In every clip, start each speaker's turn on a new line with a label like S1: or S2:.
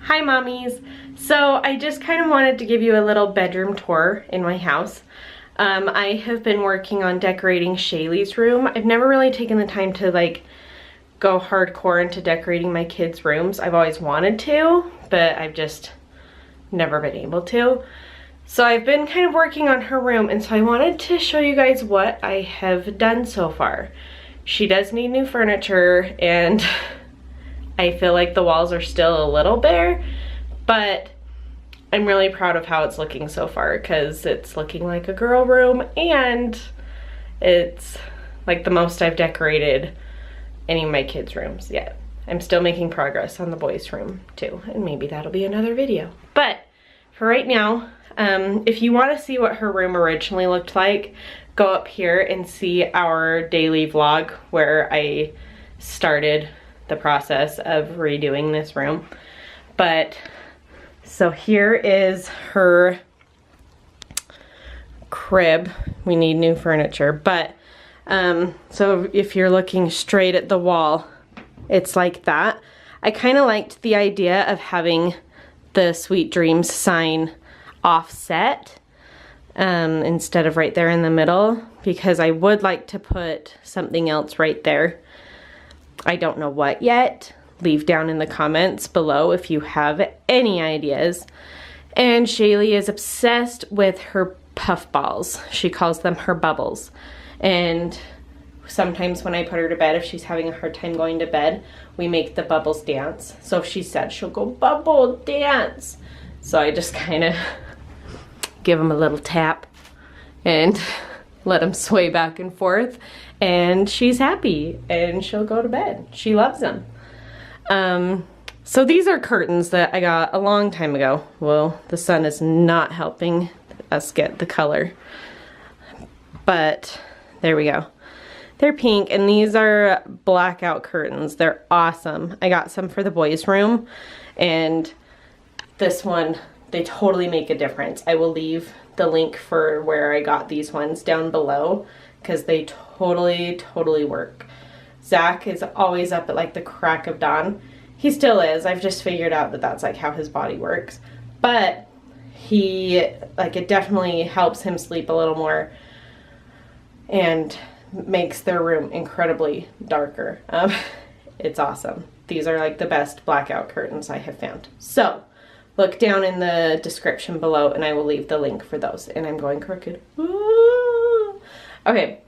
S1: Hi mommies. So I just kind of wanted to give you a little bedroom tour in my house. I have been working on decorating Shaylee's room. I've never really taken the time to like go hardcore into decorating my kids' rooms. I've always wanted to, but I've just never been able to. So I've been kind of working on her room, and so I wanted to show you guys what I have done so far. She does need new furniture, and I feel like the walls are still a little bare, but I'm really proud of how it's looking so far because it's looking like a girl room, and it's like the most I've decorated any of my kids' rooms yet. I'm still making progress on the boys' room too, and maybe that'll be another video. But for right now, if you want to see what her room originally looked like, go up here and see our daily vlog where I started the process of redoing this room. But so here is her crib. We need new furniture, but so if you're looking straight at the wall, it's like that. I kind of liked the idea of having the Sweet Dreams sign offset instead of right there in the middle, because I would like to put something else right there. I don't know what yet. Leave down in the comments below if you have any ideas. And Shaylee is obsessed with her puff balls. She calls them her bubbles. And sometimes when I put her to bed, if she's having a hard time going to bed, we make the bubbles dance. So she said she'll go bubble dance. So I just kind of give them a little tap and let them sway back and forth, and she's happy and she'll go to bed. She loves them. So these are curtains that I got a long time ago. Well, the sun is not helping us get the color, but there we go. They're pink, and these are blackout curtains. They're awesome. I got some for the boys' room, and this one, they totally make a difference. I will leave the link for where I got these ones down below because they totally work. Zach is always up at like the crack of dawn. He still is. I've just figured out that that's like how his body works. But he, like, it definitely helps him sleep a little more and makes their room incredibly darker. It's awesome. These are like the best blackout curtains I have found. So look down in the description below and I will leave the link for those. And I'm going crooked. Ooh. Okay.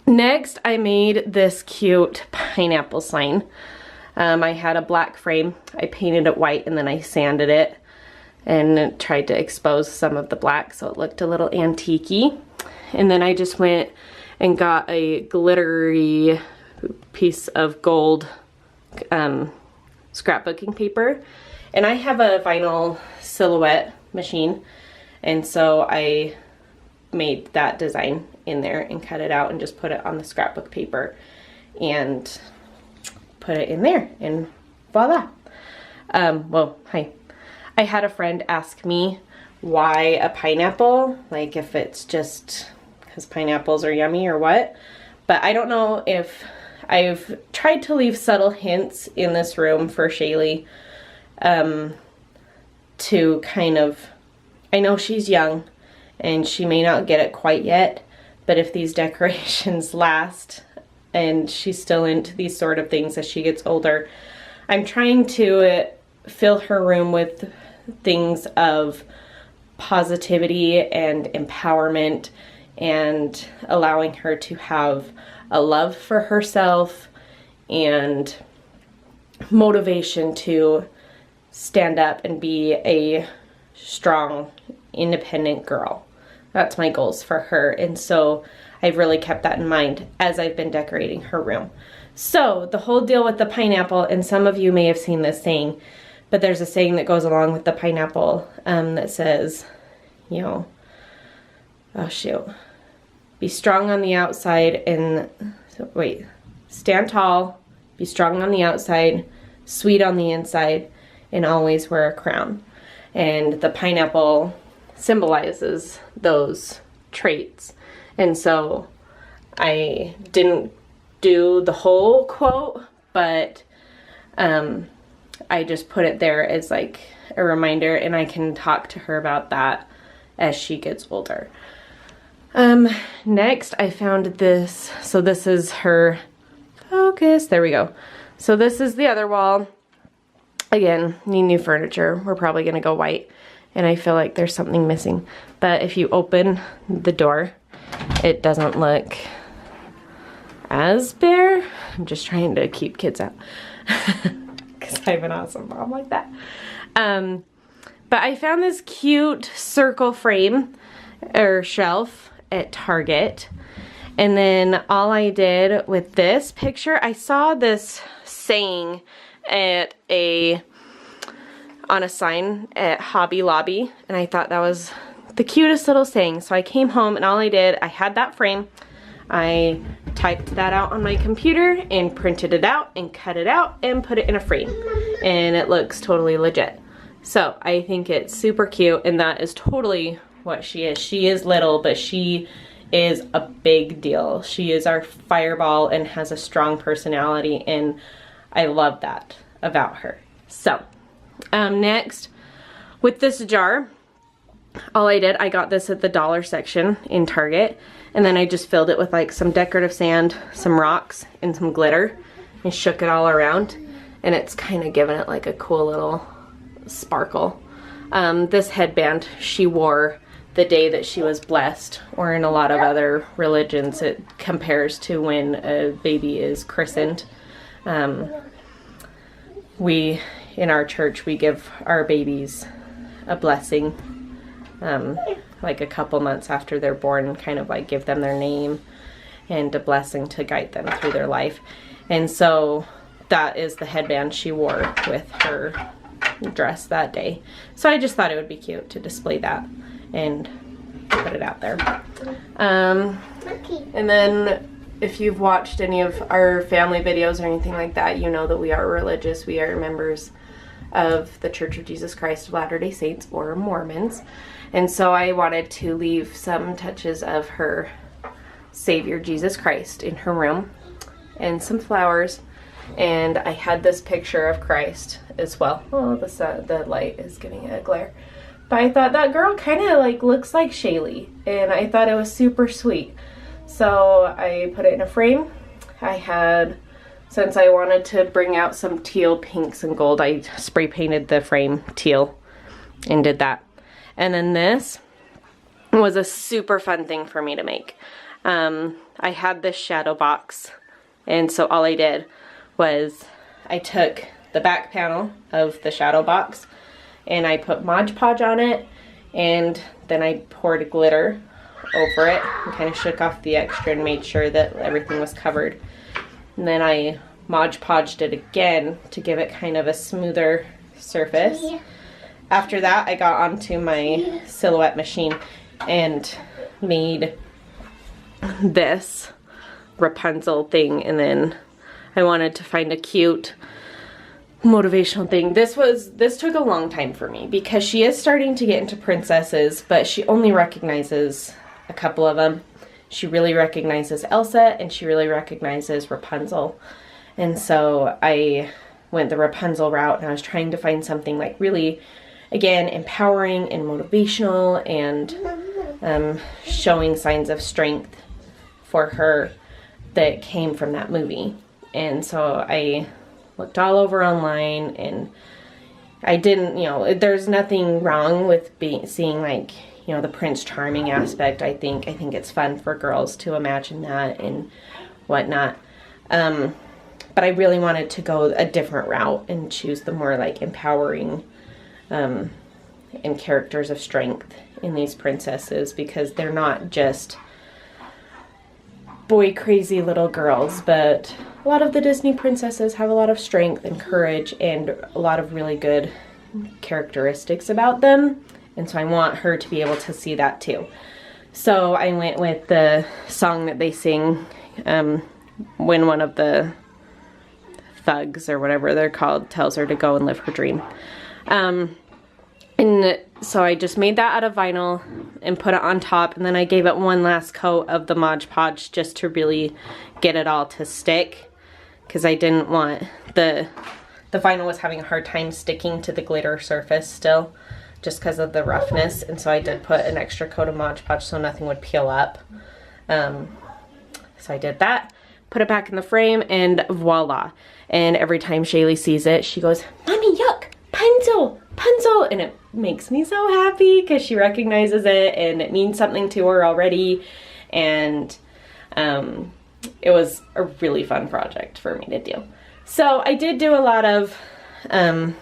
S1: Next, I made this cute pineapple sign. I had a black frame. I painted it white and then I sanded it and tried to expose some of the black so it looked a little antique-y. And then I just went and got a glittery piece of gold scrapbooking paper. And I have a vinyl silhouette machine, and so I made that design in there and cut it out and just put it on the scrapbook paper and put it in there, and voila. Well, hi. I had a friend ask me why a pineapple, like if it's just because pineapples are yummy or what, but I don't know if I've tried to leave subtle hints in this room for Shaylee to kind of, I know she's young and she may not get it quite yet, but if these decorations last and she's still into these sort of things as she gets older, I'm trying to fill her room with things of positivity and empowerment and allowing her to have a love for herself and motivation to stand up and be a strong, independent girl. That's my goals for her, and so I've really kept that in mind as I've been decorating her room. So the whole deal with the pineapple, and some of you may have seen this saying, but there's a saying that goes along with the pineapple that says, you know, oh shoot, be strong on the outside and, stand tall, be strong on the outside, sweet on the inside, and always wear a crown. And the pineapple symbolizes those traits. And so I didn't do the whole quote, but I just put it there as like a reminder, and I can talk to her about that as she gets older. Next I found this. So this is her focus. There we go. So this is the other wall. Again, need new furniture. We're probably gonna go white, and I feel like there's something missing. But if you open the door, it doesn't look as bare. I'm just trying to keep kids out because I have an awesome mom like that. But I found this cute circle frame or shelf at Target. And then all I did with this picture, I saw this saying on a sign at Hobby Lobby, and I thought that was the cutest little saying. So I came home, and all I did, I had that frame. I typed that out on my computer and printed it out and cut it out and put it in a frame, and it looks totally legit. So I think it's super cute, and that is totally what she is. She is little, but she is a big deal. She is our fireball and has a strong personality, and I love that about her. So next, with this jar, all I did, I got this at the dollar section in Target, and then I just filled it with like some decorative sand, some rocks, and some glitter, and shook it all around, and it's kind of given it like a cool little sparkle. This headband she wore the day that she was blessed, or in a lot of other religions it compares to when a baby is christened. In our church, we give our babies a blessing like a couple months after they're born, and kind of like give them their name and a blessing to guide them through their life. And so that is the headband she wore with her dress that day. So I just thought it would be cute to display that and put it out there. And then if you've watched any of our family videos or anything like that, you know that we are religious. We are members of the Church of Jesus Christ of Latter-day Saints, or Mormons. And so I wanted to leave some touches of her Savior Jesus Christ in her room, and some flowers. And I had this picture of Christ as well. Oh, the light is giving it a glare. But I thought that girl kind of like looks like Shaylee, and I thought it was super sweet. So I put it in a frame. I had, since I wanted to bring out some teal, pinks, and gold, I spray painted the frame teal and did that. And then this was a super fun thing for me to make. I had this shadow box, and so all I did was I took the back panel of the shadow box and I put Mod Podge on it, and then I poured glitter over it and kind of shook off the extra and made sure that everything was covered. And then I Mod Podged it again to give it kind of a smoother surface. After that, I got onto my silhouette machine and made this Rapunzel thing, and then I wanted to find a cute motivational thing. This took a long time for me because she is starting to get into princesses, but she only recognizes a couple of them. She really recognizes Elsa, and she really recognizes Rapunzel. And so I went the Rapunzel route, and I was trying to find something like really, again, empowering and motivational, and showing signs of strength for her that came from that movie. And so I looked all over online, and I didn't, there's nothing wrong with seeing like, the Prince Charming aspect. I think it's fun for girls to imagine that and whatnot. But I really wanted to go a different route and choose the more like empowering and characters of strength in these princesses, because they're not just boy crazy little girls, but a lot of the Disney princesses have a lot of strength and courage and a lot of really good characteristics about them. And so I want her to be able to see that too. So I went with the song that they sing when one of the thugs, or whatever they're called, tells her to go and live her dream. And so I just made that out of vinyl and put it on top, and then I gave it one last coat of the Mod Podge just to really get it all to stick, because I didn't want the the vinyl was having a hard time sticking to the glitter surface still, just because of the roughness, and so I did put an extra coat of Mod Podge so nothing would peel up. So I did that, put it back in the frame, and voila. And every time Shaylee sees it, she goes, "Mommy, yuck, pencil, pencil," and it makes me so happy because she recognizes it and it means something to her already. And it was a really fun project for me to do. So I did do a lot of kind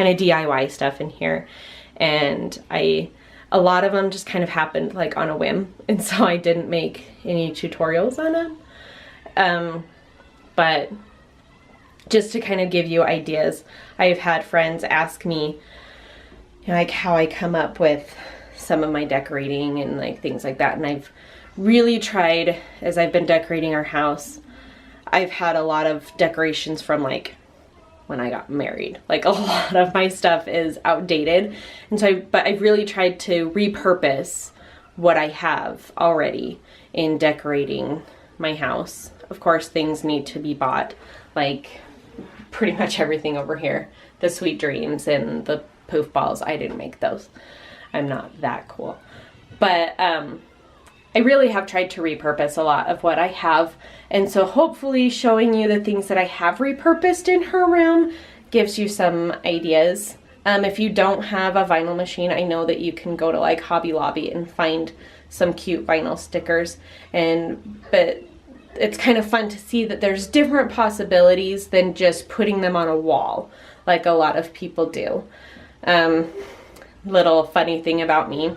S1: of DIY stuff in here, and a lot of them just kind of happened like on a whim, and so I didn't make any tutorials on them. But just to kind of give you ideas, I've had friends ask me, you know, like how I come up with some of my decorating and like things like that, and I've really tried, as I've been decorating our house, I've had a lot of decorations from like when I got married. Like a lot of my stuff is outdated, and so but I've really tried to repurpose what I have already in decorating my house. Of course, things need to be bought, like pretty much everything over here. The Sweet Dreams and the poof balls, I didn't make those. I'm not that cool. But I really have tried to repurpose a lot of what I have, and so hopefully showing you the things that I have repurposed in her room gives you some ideas. If you don't have a vinyl machine, I know that you can go to like Hobby Lobby and find some cute vinyl stickers, but it's kind of fun to see that there's different possibilities than just putting them on a wall like a lot of people do. Little funny thing about me,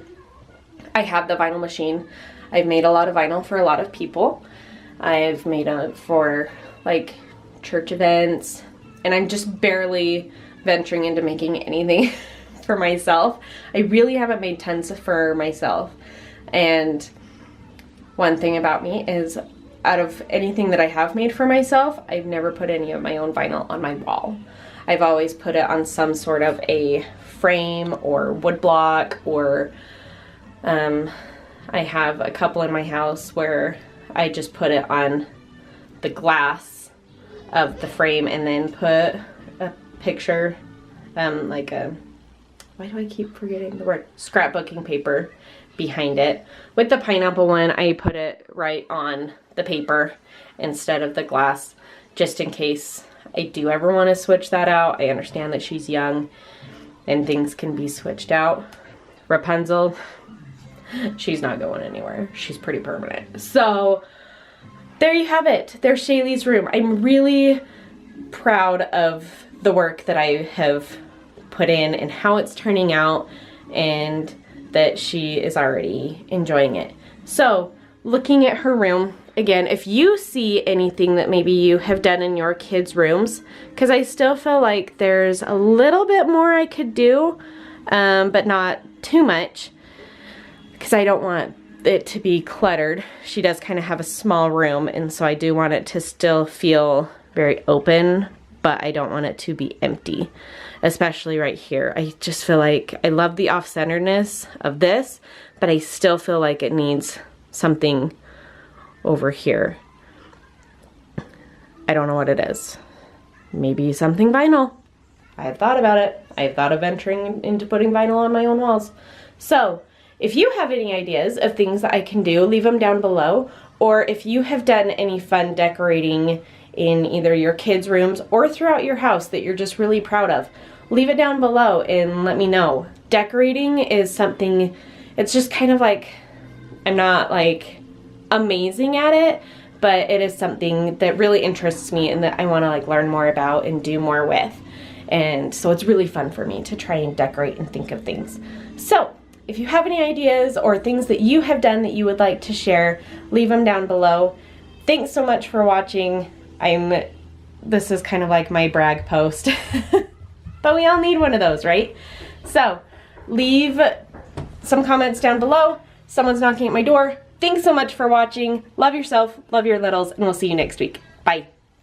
S1: I have the vinyl machine. I've made a lot of vinyl for a lot of people. I've made it for like church events, and I'm just barely venturing into making anything for myself. I really haven't made tons for myself. And one thing about me is, out of anything that I have made for myself, I've never put any of my own vinyl on my wall. I've always put it on some sort of a frame or wood block, or I have a couple in my house where I just put it on the glass of the frame and then put a picture, like a, why do I keep forgetting the word, scrapbooking paper behind it. With the pineapple one, I put it right on the paper instead of the glass, just in case I do ever want to switch that out. I understand that she's young and things can be switched out. Rapunzel, she's not going anywhere. She's pretty permanent. So there you have it. There's Shaylee's room. I'm really proud of the work that I have put in and how it's turning out, and that she is already enjoying it. So looking at her room, again, if you see anything that maybe you have done in your kids' rooms, because I still feel like there's a little bit more I could do, but not too much, because I don't want it to be cluttered. She does kind of have a small room, and so I do want it to still feel very open, but I don't want it to be empty, especially right here. I just feel like I love the off-centeredness of this, but I still feel like it needs something over here. I don't know what it is. Maybe something vinyl. I have thought about it. I have thought of venturing into putting vinyl on my own walls. So if you have any ideas of things that I can do, leave them down below. Or if you have done any fun decorating in either your kids' rooms or throughout your house that you're just really proud of, leave it down below and let me know. Decorating is something, it's just kind of like, I'm not like amazing at it, but it is something that really interests me and that I want to like learn more about and do more with. And so it's really fun for me to try and decorate and think of things. So if you have any ideas or things that you have done that you would like to share, leave them down below. Thanks so much for watching. This is kind of like my brag post, but we all need one of those, right? So leave some comments down below. Someone's knocking at my door. Thanks so much for watching. Love yourself, love your littles, and we'll see you next week. Bye.